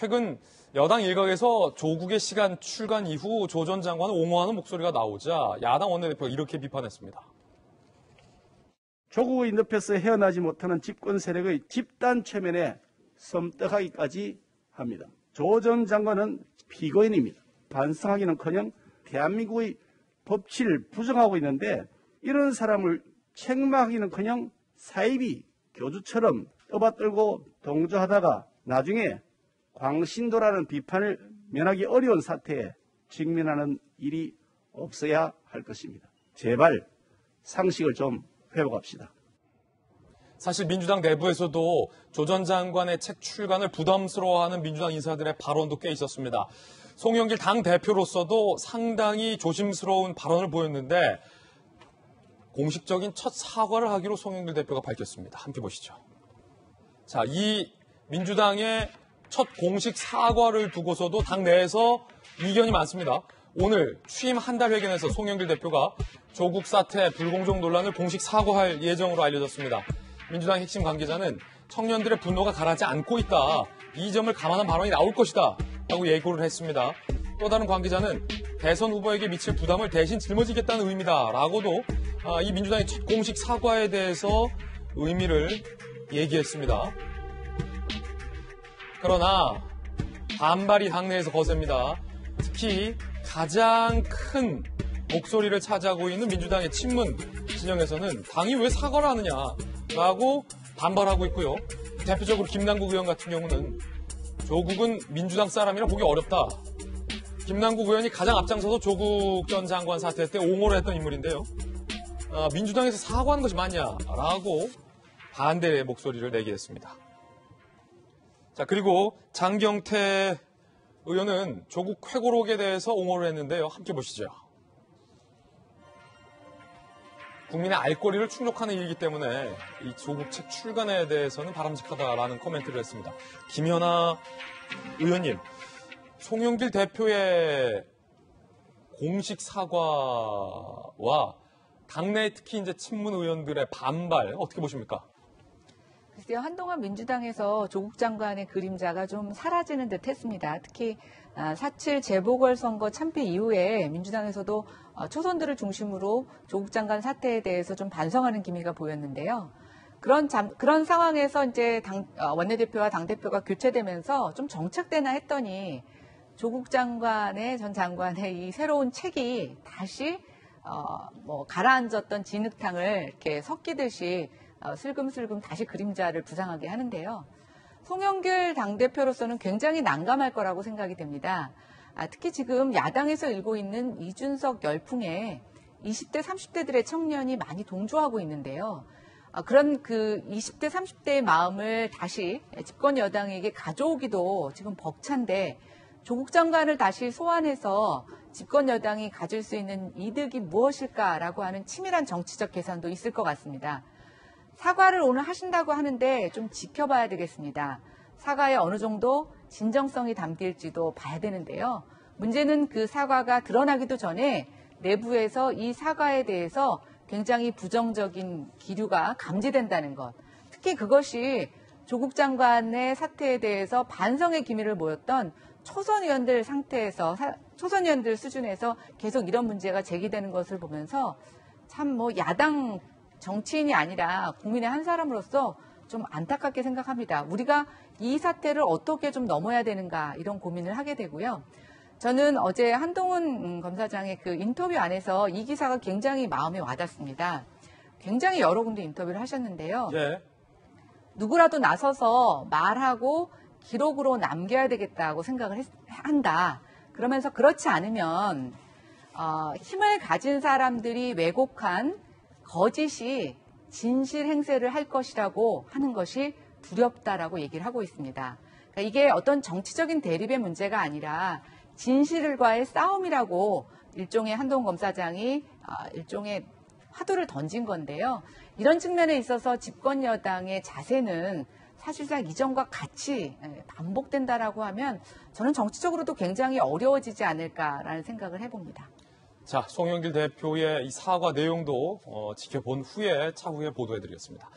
최근 여당 일각에서 조국의 시간 출간 이후 조 전 장관을 옹호하는 목소리가 나오자 야당 원내대표가 이렇게 비판했습니다. 조국의 늪에서 헤어나지 못하는 집권 세력의 집단 최면에 섬뜩하기까지 합니다. 조 전 장관은 피고인입니다. 반성하기는커녕 대한민국의 법치를 부정하고 있는데 이런 사람을 책망하기는커녕 사이비 교주처럼 떠받들고 동조하다가 나중에 광신도라는 비판을 면하기 어려운 사태에 직면하는 일이 없어야 할 것입니다. 제발 상식을 좀 회복합시다. 사실 민주당 내부에서도 조 전 장관의 책 출간을 부담스러워하는 민주당 인사들의 발언도 꽤 있었습니다. 송영길 당대표로서도 상당히 조심스러운 발언을 보였는데 공식적인 첫 사과를 하기로 송영길 대표가 밝혔습니다. 함께 보시죠. 자, 이 민주당의 첫 공식 사과를 두고서도 당 내에서 이견이 많습니다. 오늘 취임 한 달 회견에서 송영길 대표가 조국 사태 불공정 논란을 공식 사과할 예정으로 알려졌습니다. 민주당 핵심 관계자는 청년들의 분노가 가라앉지 않고 있다. 이 점을 감안한 발언이 나올 것이다. 라고 예고를 했습니다. 또 다른 관계자는 대선 후보에게 미칠 부담을 대신 짊어지겠다는 의미다. 라고도 이 민주당의 첫 공식 사과에 대해서 의미를 얘기했습니다. 그러나 반발이 당내에서 거셉니다. 특히 가장 큰 목소리를 차지하고 있는 민주당의 친문 진영에서는 당이 왜 사과를 하느냐라고 반발하고 있고요. 대표적으로 김남국 의원 같은 경우는 조국은 민주당 사람이라 보기 어렵다. 김남국 의원이 가장 앞장서서 조국 전 장관 사태 때 옹호를 했던 인물인데요. 민주당에서 사과하는 것이 맞냐라고 반대의 목소리를 내게 했습니다. 자, 그리고 장경태 의원은 조국 회고록에 대해서 옹호를 했는데요. 함께 보시죠. 국민의 알권리를 충족하는 일이기 때문에 이 조국 책 출간에 대해서는 바람직하다라는 코멘트를 했습니다. 김연아 의원님, 송영길 대표의 공식 사과와 당내 특히 이제 친문 의원들의 반발 어떻게 보십니까? 글쎄요, 한동안 민주당에서 조국 장관의 그림자가 좀 사라지는 듯 했습니다. 특히 4.7 재보궐선거 참패 이후에 민주당에서도 초선들을 중심으로 조국 장관 사태에 대해서 좀 반성하는 기미가 보였는데요. 그런 상황에서 이제 원내대표와 당대표가 교체되면서 좀 정착되나 했더니 조국 장관의 전 장관의 이 새로운 책이 다시 가라앉았던 진흙탕을 이렇게 섞이듯이 슬금슬금 다시 그림자를 부상하게 하는데요. 송영길 당대표로서는 굉장히 난감할 거라고 생각이 됩니다. 특히 지금 야당에서 일고 있는 이준석 열풍에 20대, 30대들의 청년이 많이 동조하고 있는데요. 그런 그 20대, 30대의 마음을 다시 집권 여당에게 가져오기도 지금 벅찬데 조국 장관을 다시 소환해서 집권 여당이 가질 수 있는 이득이 무엇일까라고 하는 치밀한 정치적 계산도 있을 것 같습니다. 사과를 오늘 하신다고 하는데 좀 지켜봐야 되겠습니다. 사과에 어느 정도 진정성이 담길지도 봐야 되는데요. 문제는 그 사과가 드러나기도 전에 내부에서 이 사과에 대해서 굉장히 부정적인 기류가 감지된다는 것. 특히 그것이 조국 장관의 사태에 대해서 반성의 기미를 보였던 초선 의원들 상태에서, 초선 의원들 수준에서 계속 이런 문제가 제기되는 것을 보면서 참 야당 정치인이 아니라 국민의 한 사람으로서 좀 안타깝게 생각합니다. 우리가 이 사태를 어떻게 좀 넘어야 되는가 이런 고민을 하게 되고요. 저는 어제 한동훈 검사장의 그 인터뷰 안에서 이 기사가 굉장히 마음에 와닿습니다. 굉장히 여러 군데 인터뷰를 하셨는데요. 예. 누구라도 나서서 말하고 기록으로 남겨야 되겠다고 생각을 한다. 그러면서 그렇지 않으면 힘을 가진 사람들이 왜곡한 거짓이 진실 행세를 할 것이라고 하는 것이 두렵다라고 얘기를 하고 있습니다. 그러니까 이게 어떤 정치적인 대립의 문제가 아니라 진실과의 싸움이라고 일종의 한동훈 검사장이 일종의 화두를 던진 건데요. 이런 측면에 있어서 집권 여당의 자세는 사실상 이전과 같이 반복된다라고 하면 저는 정치적으로도 굉장히 어려워지지 않을까라는 생각을 해봅니다. 자, 송영길 대표의 이 사과 내용도 지켜본 후에 차후에 보도해드리겠습니다.